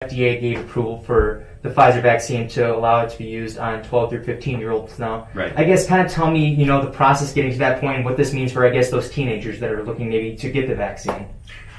FDA gave approval for the Pfizer vaccine to allow it to be used on 12 through 15-year-olds now. Right. I guess kind of tell me, the process getting to that point and what this means for, I guess, those teenagers that are looking maybe to get the vaccine.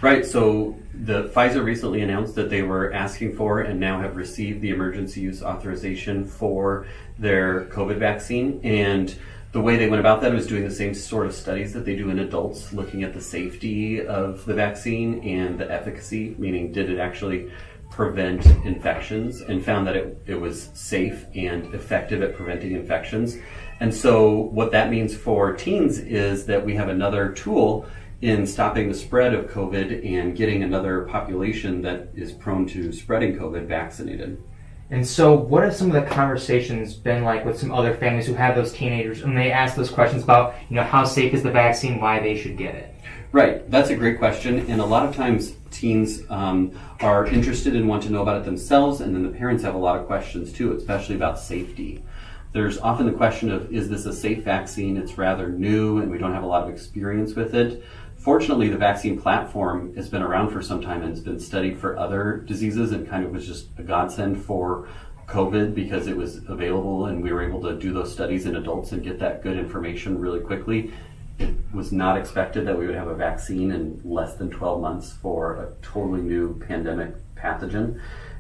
Right, so the Pfizer recently announced that they were asking for and now have received the emergency use authorization for their COVID vaccine. And the way they went about that was doing the same sort of studies that they do in adults, looking at the safety of the vaccine and the efficacy, meaning did it actually prevent infections, and found that it was safe and effective at preventing infections. And so what that means for teens is that we have another tool in stopping the spread of COVID and getting another population that is prone to spreading COVID vaccinated. And so what have some of the conversations been like with some other families who have those teenagers and they ask those questions about, how safe is the vaccine, why they should get it? Right, that's a great question. And a lot of times teens are interested and want to know about it themselves, and then the parents have a lot of questions too, especially about safety. There's often the question of, is this a safe vaccine? It's rather new and we don't have a lot of experience with it. Fortunately, the vaccine platform has been around for some time and has been studied for other diseases and kind of was just a godsend for COVID because it was available and we were able to do those studies in adults and get that good information really quickly. It was not expected that we would have a vaccine in less than 12 months for a totally new pandemic pathogen.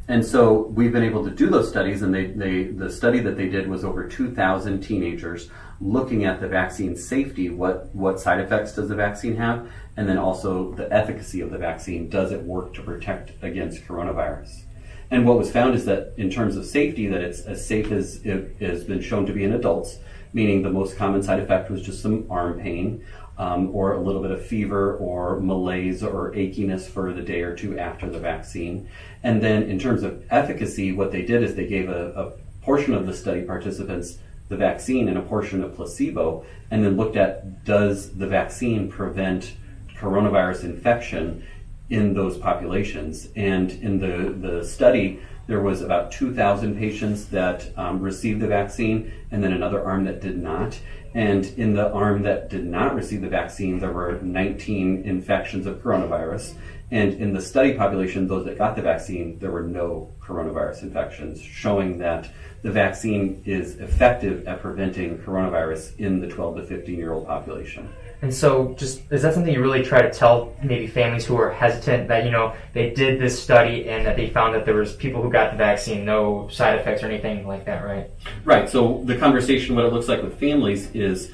And so we've been able to do those studies, and the study that they did was over 2,000 teenagers looking at the vaccine safety, what side effects does the vaccine have, and then also the efficacy of the vaccine. Does it work to protect against coronavirus? And what was found is that in terms of safety, that it's as safe as it has been shown to be in adults, meaning the most common side effect was just some arm pain, or a little bit of fever or malaise or achiness for the day or two after the vaccine. And then in terms of efficacy, what they did is they gave a portion of the study participants the vaccine and a portion of placebo, and then looked at, does the vaccine prevent coronavirus infection in those populations? And in the study, there was about 2,000 patients that received the vaccine, and then another arm that did not. And in the arm that did not receive the vaccine, there were 19 infections of coronavirus. And in the study population, those that got the vaccine, there were no coronavirus infections, showing that the vaccine is effective at preventing coronavirus in the 12 to 15-year-old population. And so is that something you really try to tell maybe families who are hesitant that, they did this study and that they found that there was people who got the vaccine, no side effects or anything like that, right? Right. So the conversation, what it looks like with families is,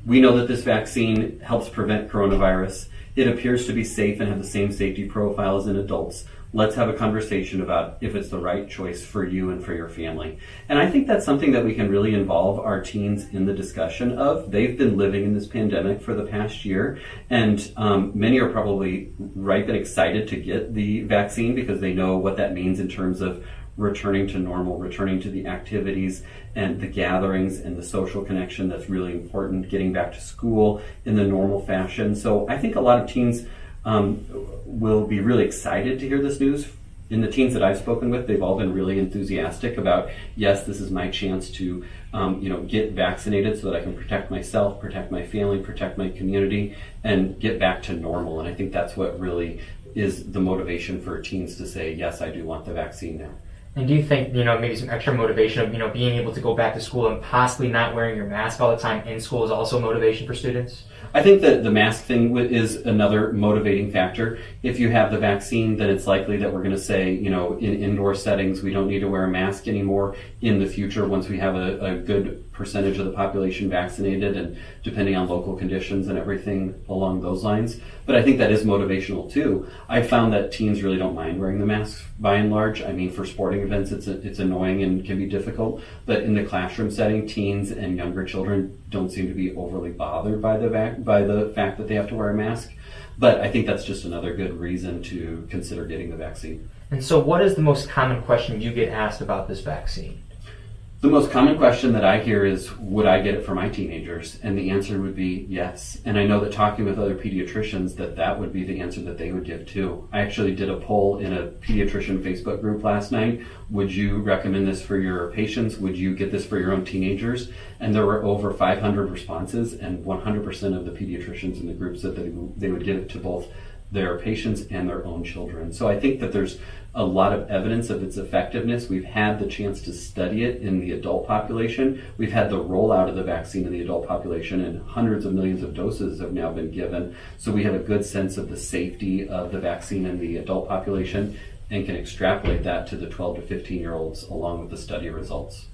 we know that this vaccine helps prevent coronavirus. It appears to be safe and have the same safety profile as in adults. Let's have a conversation about if it's the right choice for you and for your family. And I think that's something that we can really involve our teens in the discussion of. They've been living in this pandemic for the past year, and many are probably ripe and excited to get the vaccine because they know what that means in terms of returning to normal, returning to the activities and the gatherings and the social connection that's really important, getting back to school in the normal fashion. So I think a lot of teens will be really excited to hear this news. In the teens that I've spoken with, they've all been really enthusiastic about, yes, this is my chance to get vaccinated so that I can protect myself, protect my family, protect my community, and get back to normal. And I think that's what really is the motivation for teens to say, yes, I do want the vaccine now. And do you think, maybe some extra motivation of, being able to go back to school and possibly not wearing your mask all the time in school is also motivation for students? I think that the mask thing is another motivating factor. If you have the vaccine, then it's likely that we're going to say, in indoor settings, we don't need to wear a mask anymore in the future once we have a good percentage of the population vaccinated, and depending on local conditions and everything along those lines. But I think that is motivational too. I found that teens really don't mind wearing the mask by and large. I mean, for sporting events, it's annoying and can be difficult. But in the classroom setting, teens and younger children don't seem to be overly bothered by the fact that they have to wear a mask. But I think that's just another good reason to consider getting the vaccine. And so what is the most common question you get asked about this vaccine? The most common question that I hear is, would I get it for my teenagers? And the answer would be yes. And I know that talking with other pediatricians, that would be the answer that they would give too. I actually did a poll in a pediatrician Facebook group last night. Would you recommend this for your patients? Would you get this for your own teenagers? And there were over 500 responses, and 100% of the pediatricians in the group said that they would give it to both their patients and their own children. So I think that there's a lot of evidence of its effectiveness. We've had the chance to study it in the adult population. We've had the rollout of the vaccine in the adult population, and hundreds of millions of doses have now been given. So we have a good sense of the safety of the vaccine in the adult population and can extrapolate that to the 12 to 15-year-olds along with the study results.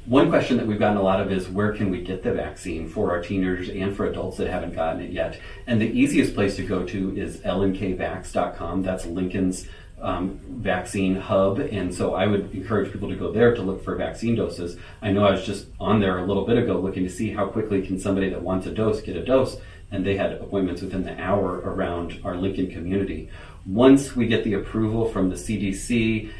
One question that we've gotten a lot of is, where can we get the vaccine for our teenagers and for adults that haven't gotten it yet? And the easiest place to go to is lnkvax.com. That's Lincoln's vaccine hub, and so I would encourage people to go there to look for vaccine doses. I know I was just on there a little bit ago looking to see how quickly can somebody that wants a dose get a dose, and they had appointments within the hour around our Lincoln community. Once we get the approval from the CDC,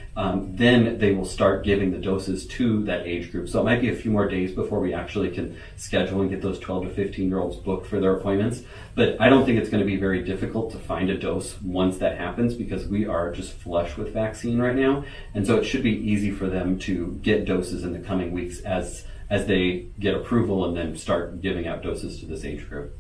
then they will start giving the doses to that age group. So it might be a few more days before we actually can schedule and get those 12 to 15-year-olds booked for their appointments. But I don't think it's going to be very difficult to find a dose once that happens, because we are just flush with vaccine right now. And so it should be easy for them to get doses in the coming weeks as they get approval and then start giving out doses to this age group.